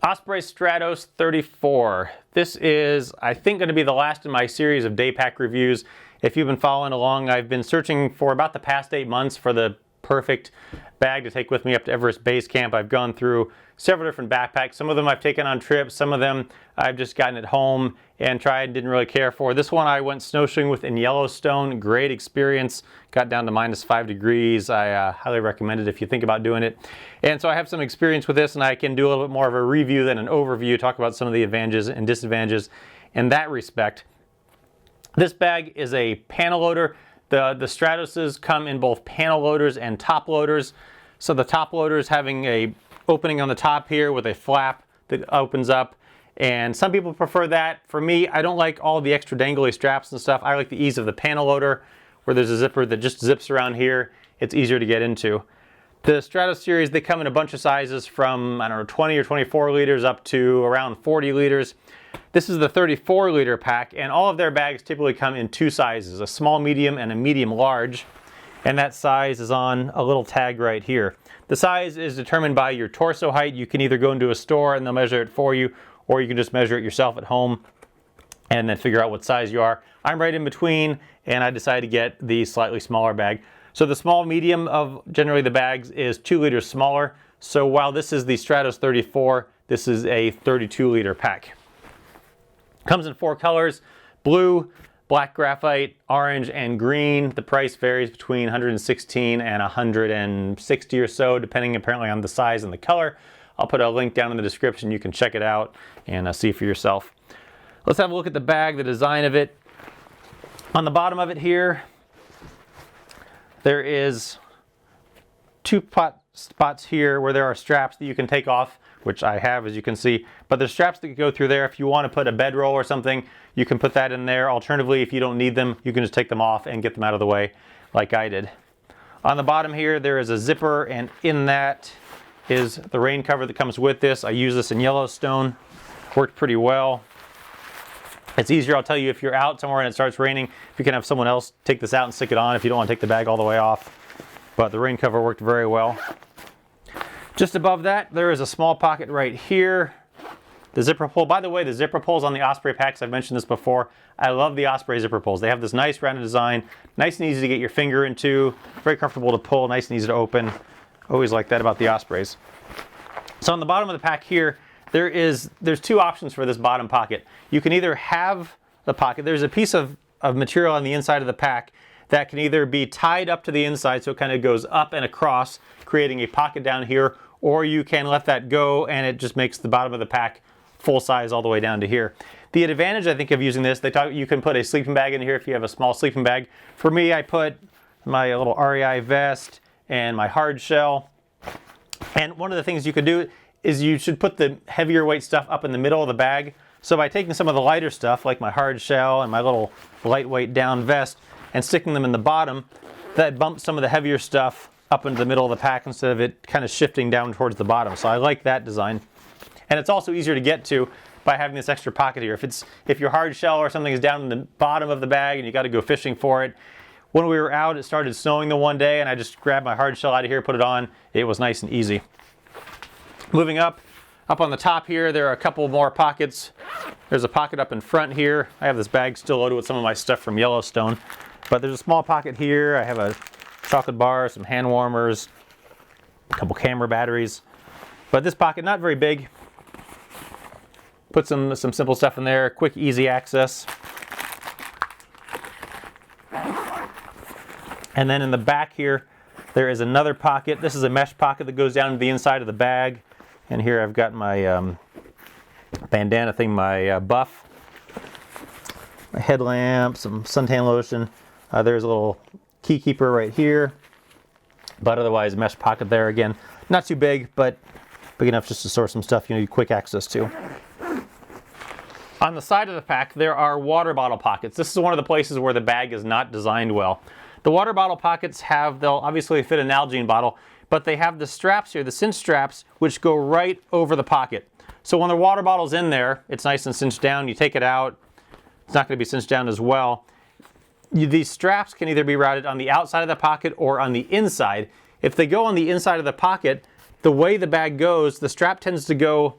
Osprey Stratos 34. This is, I think, going to be the last in my series of daypack reviews. If you've been following along, I've been searching for about the past 8 months for the perfect bag to take with me up to Everest Base Camp. I've gone through several different backpacks. Some of them I've taken on trips, some of them I've just gotten at home and tried and didn't really care for. This one I went snowshoeing with in Yellowstone. Great experience. Got down to -5 degrees. I highly recommend it if you think about doing it. And so I have some experience with this, and I can do a little bit more of a review than an overview, talk about some of the advantages and disadvantages in that respect. This bag is a panel loader. The Stratoses come in both panel loaders and top loaders. So the top loader is having a opening on the top here with a flap that opens up, and some people prefer that. For me, I don't like all the extra dangly straps and stuff. I like the ease of the panel loader where there's a zipper that just zips around here. It's easier to get into. The Stratos series, they come in a bunch of sizes from, I don't know, 20 or 24 liters up to around 40 liters. This is the 34 liter pack, and all of their bags typically come in 2 sizes, a small medium and a medium large. And that size is on a little tag right here. The size is determined by your torso height. You can either go into a store and they'll measure it for you, or you can just measure it yourself at home and then figure out what size you are. I'm right in between, and I decided to get the slightly smaller bag. So the small medium of generally the bags is 2 liters smaller. So while this is the Stratos 34, this is a 32 liter pack. Comes in 4 colors: blue, black graphite, orange, and green. The price varies between $116 and $160 or so, depending apparently on the size and the color. I'll put a link down in the description. You can check it out and see for yourself. Let's have a look at the bag, the design of it. On the bottom of it here, there is 2 spots here where there are straps that you can take off, which I have, as you can see, but there's straps that go through there. If you want to put a bedroll or something, you can put that in there. Alternatively, if you don't need them, you can just take them off and get them out of the way like I did. On the bottom here, there is a zipper, and in that is the rain cover that comes with this. I use this in Yellowstone. Worked pretty well. It's easier, I'll tell you, if you're out somewhere and it starts raining, if you can have someone else take this out and stick it on if you don't want to take the bag all the way off. But the rain cover worked very well. Just above that, there is a small pocket right here. The zipper pull. By the way, the zipper pulls on the Osprey packs, I've mentioned this before. I love the Osprey zipper pulls. They have this nice rounded design, nice and easy to get your finger into, very comfortable to pull, nice and easy to open. Always like that about the Ospreys. So on the bottom of the pack here, there's 2 options for this bottom pocket. You can either have the pocket, there's a piece of material on the inside of the pack that can either be tied up to the inside, so it kind of goes up and across, creating a pocket down here, or you can let that go and it just makes the bottom of the pack full size all the way down to here. The advantage, I think, of using this, you can put a sleeping bag in here if you have a small sleeping bag. For me, I put my little REI vest and my hard shell. And one of the things you could do is you should put the heavier weight stuff up in the middle of the bag. So by taking some of the lighter stuff, like my hard shell and my little lightweight down vest, and sticking them in the bottom, that bumps some of the heavier stuff up into the middle of the pack instead of it kind of shifting down towards the bottom. So I like that design. And it's also easier to get to by having this extra pocket here. If your hard shell or something is down in the bottom of the bag and you got to go fishing for it. When we were out, it started snowing the one day and I just grabbed my hard shell out of here, put it on. It was nice and easy. Moving up on the top here, there are a couple more pockets. There's a pocket up in front here. I have this bag still loaded with some of my stuff from Yellowstone. But there's a small pocket here. I have a chocolate bar, some hand warmers, a couple camera batteries. But this pocket, not very big. Put some simple stuff in there, quick, easy access. And then in the back here, there is another pocket. This is a mesh pocket that goes down to the inside of the bag. And here I've got my bandana thing, my buff, my headlamp, some suntan lotion. There's a little key keeper right here, but otherwise mesh pocket there again. Not too big, but big enough just to store some stuff you need quick access to. On the side of the pack, there are water bottle pockets. This is one of the places where the bag is not designed well. The water bottle pockets they'll obviously fit an Nalgene bottle, but they have the straps here, the cinch straps, which go right over the pocket. So when the water bottle's in there, it's nice and cinched down. You take it out, it's not going to be cinched down as well. These straps can either be routed on the outside of the pocket or on the inside. If they go on the inside of the pocket, the way the bag goes, the strap tends to go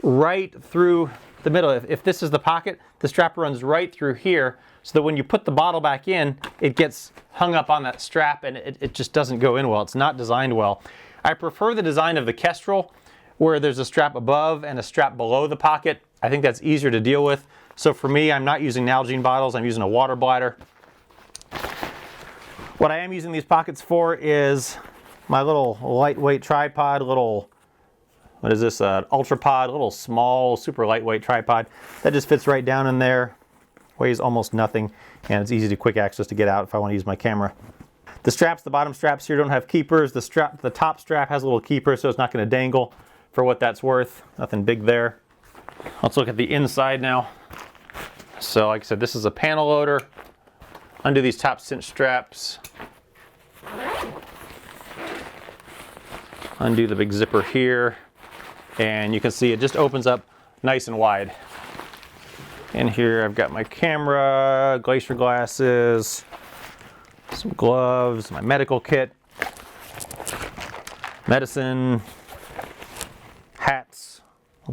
right through the middle. If this is the pocket, the strap runs right through here, so that when you put the bottle back in, it gets hung up on that strap and it just doesn't go in well. It's not designed well. I prefer the design of the Kestrel, where there's a strap above and a strap below the pocket. I think that's easier to deal with. So for me, I'm not using Nalgene bottles, I'm using a water bladder. What I am using these pockets for is my little lightweight tripod, what is this, Ultra Pod, little small, super lightweight tripod. That just fits right down in there, weighs almost nothing, and it's easy to quick access to get out if I want to use my camera. The straps, the bottom straps here don't have keepers. The top strap has a little keeper, so it's not going to dangle, for what that's worth. Nothing big there. Let's look at the inside now. So like I said, this is a panel loader. Undo these top cinch straps. Undo the big zipper here. And you can see it just opens up nice and wide. In here I've got my camera, glacier glasses, some gloves, my medical kit, medicine, hats.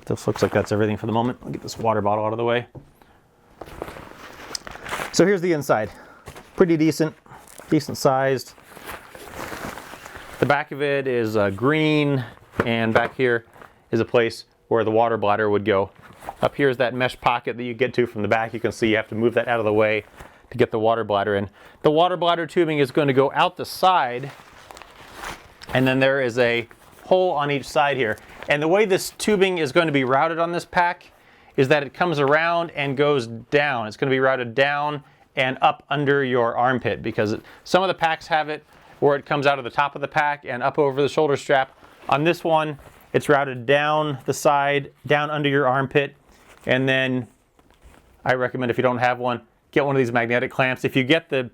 This looks like that's everything for the moment. I'll get this water bottle out of the way. So here's the inside. Pretty decent sized. The back of it is green, and back here is a place where the water bladder would go. Up here is that mesh pocket that you get to from the back. You can see you have to move that out of the way to get the water bladder in. The water bladder tubing is going to go out the side, and then there is a hole on each side here. And the way this tubing is going to be routed on this pack is that it comes around and goes down. It's going to be routed down and up under your armpit, because some of the packs have it where it comes out of the top of the pack and up over the shoulder strap. On this one, it's routed down the side, down under your armpit, and then I recommend, if you don't have one, get one of these magnetic clamps. If you get the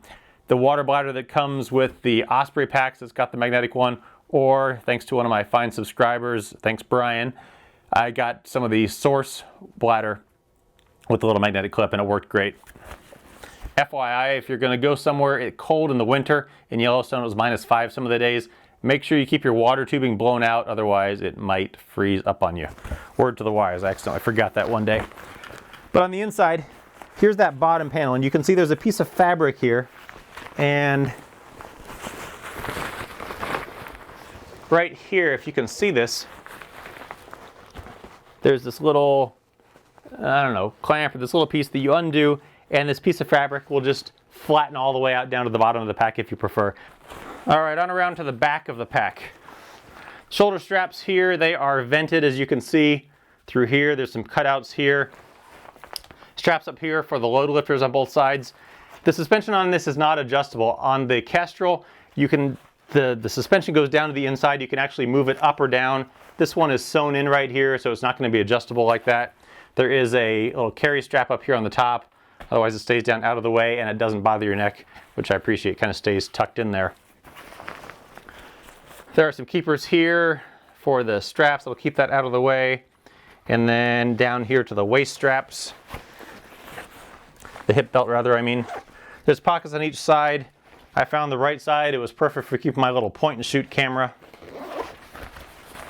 water bladder that comes with the Osprey packs that's got the magnetic one, or thanks to one of my fine subscribers, thanks Brian, I got some of the Source bladder with the little magnetic clip, and it worked great. FYI, if you're going to go somewhere cold in the winter, in Yellowstone it was -5 some of the days, make sure you keep your water tubing blown out, otherwise it might freeze up on you. Word to the wise, I accidentally forgot that one day. But on the inside, here's that bottom panel, and you can see there's a piece of fabric here, and right here, if you can see this, there's this little, I don't know, clamp, or this little piece that you undo, and this piece of fabric will just flatten all the way out down to the bottom of the pack if you prefer. All right, on around to the back of the pack. Shoulder straps here, they are vented, as you can see through here. There's some cutouts here. Straps up here for the load lifters on both sides. The suspension on this is not adjustable. On the Kestrel, you can, the suspension goes down to the inside. You can actually move it up or down. This one is sewn in right here, so it's not going to be adjustable like that. There is a little carry strap up here on the top. Otherwise it stays down out of the way and it doesn't bother your neck, which I appreciate. It kind of stays tucked in there. There are some keepers here for the straps. I'll keep that out of the way. And then down here to the waist straps. The hip belt rather, I mean. There's pockets on each side. I found the right side. It was perfect for keeping my little point and shoot camera.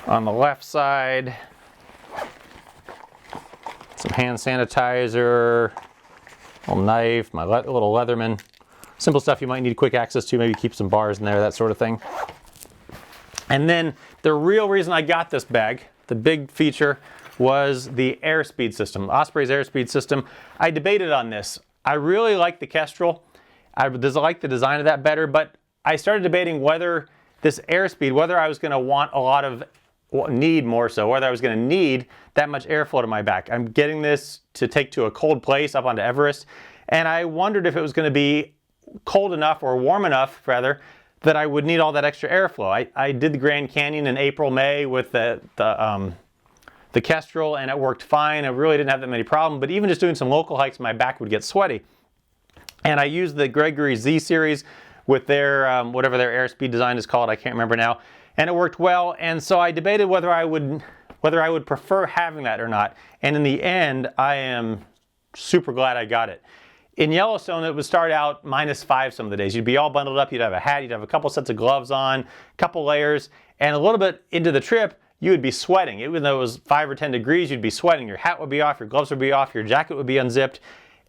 On the left side, some hand sanitizer, little knife, my little Leatherman. Simple stuff you might need quick access to, maybe keep some bars in there, that sort of thing. And then the real reason I got this bag, the big feature, was the Airspeed system, Osprey's Airspeed system. I debated on this. I really like the Kestrel. I like the design of that better, but I started debating whether this Airspeed, whether I was going to want a lot of, whether I was going to need that much airflow to my back. I'm getting this to take to a cold place up onto Everest, and I wondered if it was going to be cold enough, or warm enough rather, that I would need all that extra airflow. I did the Grand Canyon in April, May with the Kestrel, and it worked fine. I really didn't have that many problems, but even just doing some local hikes, my back would get sweaty. And I used the Gregory Z series with their, whatever their Airspeed design is called, I can't remember now, and it worked well. And so I debated whether I would prefer having that or not. And in the end, I am super glad I got it. In Yellowstone, it would start out -5 some of the days. You'd be all bundled up, you'd have a hat, you'd have a couple sets of gloves on, a couple layers, and a little bit into the trip, you would be sweating. Even though it was 5 or 10 degrees, you'd be sweating. Your hat would be off, your gloves would be off, your jacket would be unzipped.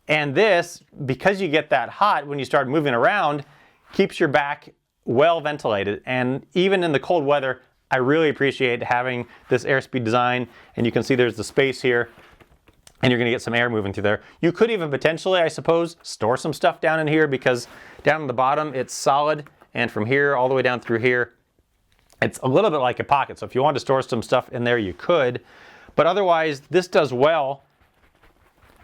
And this, because you get that hot when you start moving around, keeps your back well ventilated. And even in the cold weather, I really appreciate having this Airspeed design. And you can see there's the space here, and you're gonna get some air moving through there. You could even potentially, I suppose, store some stuff down in here, because down in the bottom, it's solid. And from here all the way down through here, it's a little bit like a pocket. So if you want to store some stuff in there, you could. But otherwise, this does well.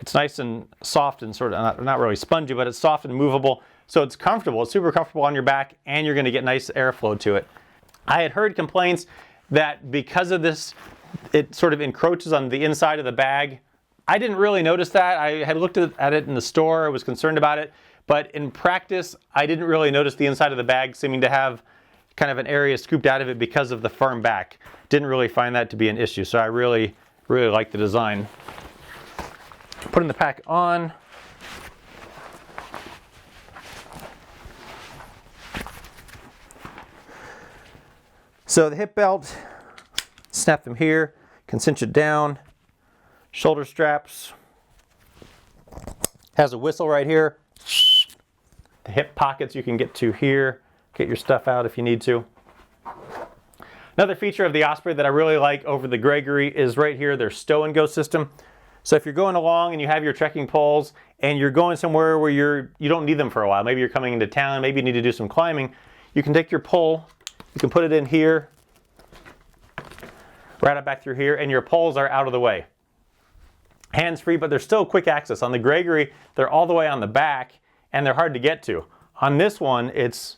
It's nice and soft and sort of not really spongy, but it's soft and movable. So it's comfortable. It's super comfortable on your back, and you're going to get nice airflow to it. I had heard complaints that because of this, it sort of encroaches on the inside of the bag. I didn't really notice that. I had looked at it in the store. I was concerned about it. But in practice, I didn't really notice the inside of the bag seeming to have kind of an area scooped out of it because of the firm back. Didn't really find that to be an issue. So I really like the design. Putting the pack on. So the hip belt, snap them here, can cinch it down. Shoulder straps. Has a whistle right here. The hip pockets you can get to here. Get your stuff out if you need to. Another feature of the Osprey that I really like over the Gregory is right here, their stow and go system. So if you're going along and you have your trekking poles and you're going somewhere where you don't need them for a while, maybe you're coming into town, maybe you need to do some climbing, you can take your pole, you can put it in here, right up back through here, and your poles are out of the way. Hands-free, but they're still quick access. On the Gregory, they're all the way on the back and they're hard to get to. On this one, it's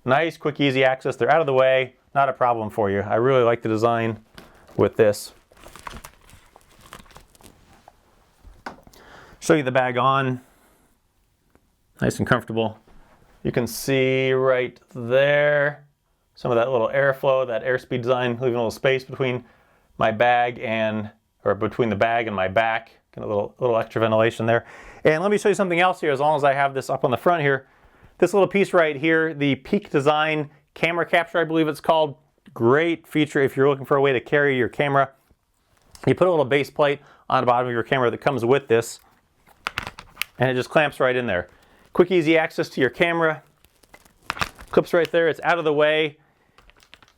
nice, quick, easy access. They're out of the way, not a problem for you. I really like the design with this. Show you the bag on. Nice and comfortable. You can see right there some of that little airflow, that Airspeed design, leaving a little space between my bag or between the bag and my back. Get a little extra ventilation there. And let me show you something else here, as long as I have this up on the front here. This little piece right here, the Peak Design camera capture, I believe it's called. Great feature if you're looking for a way to carry your camera. You put a little base plate on the bottom of your camera that comes with this, and it just clamps right in there. Quick, easy access to your camera. Clips right there. It's out of the way.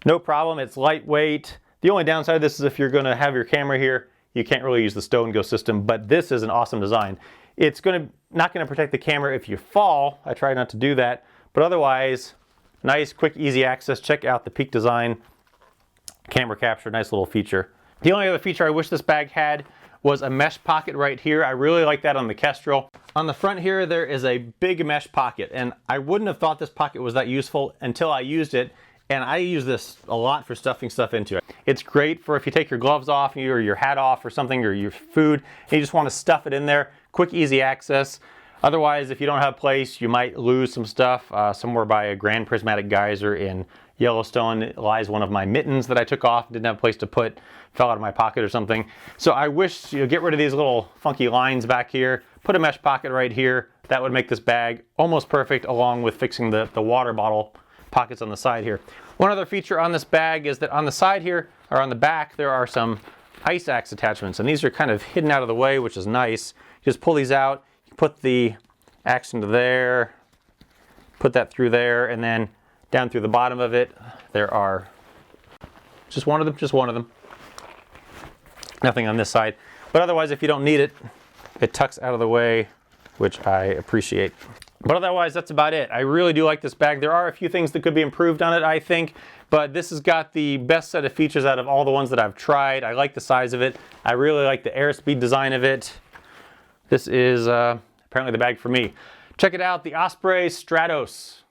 No problem. It's lightweight. The only downside of this is if you're going to have your camera here, you can't really use the stow and go system, but this is an awesome design. It's not going to protect the camera if you fall. I try not to do that, but otherwise, nice, quick, easy access. Check out the Peak Design camera capture, nice little feature. The only other feature I wish this bag had was a mesh pocket right here. I really like that on the Kestrel. On the front here, there is a big mesh pocket, and I wouldn't have thought this pocket was that useful until I used it, and I use this a lot for stuffing stuff into it. It's great for if you take your gloves off or your hat off or something, or your food, and you just want to stuff it in there. Quick, easy access. Otherwise, if you don't have a place, you might lose some stuff. Somewhere by a Grand Prismatic Geyser in Yellowstone lies one of my mittens that I took off, didn't have a place to put, fell out of my pocket or something. So I wish you'd get rid of these little funky lines back here, put a mesh pocket right here. That would make this bag almost perfect, along with fixing the water bottle pockets on the side here. One other feature on this bag is that on the side here, or on the back, there are some ice axe attachments, and these are kind of hidden out of the way, which is nice. You just pull these out, you put the axe into there, put that through there, and then down through the bottom of it, there are just one of them. Nothing on this side. But otherwise, if you don't need it, it tucks out of the way, which I appreciate. But otherwise, that's about it. I really do like this bag. There are a few things that could be improved on it, I think, but this has got the best set of features out of all the ones that I've tried. I like the size of it. I really like the Airspeed design of it. This is apparently the bag for me. Check it out, the Osprey Stratos.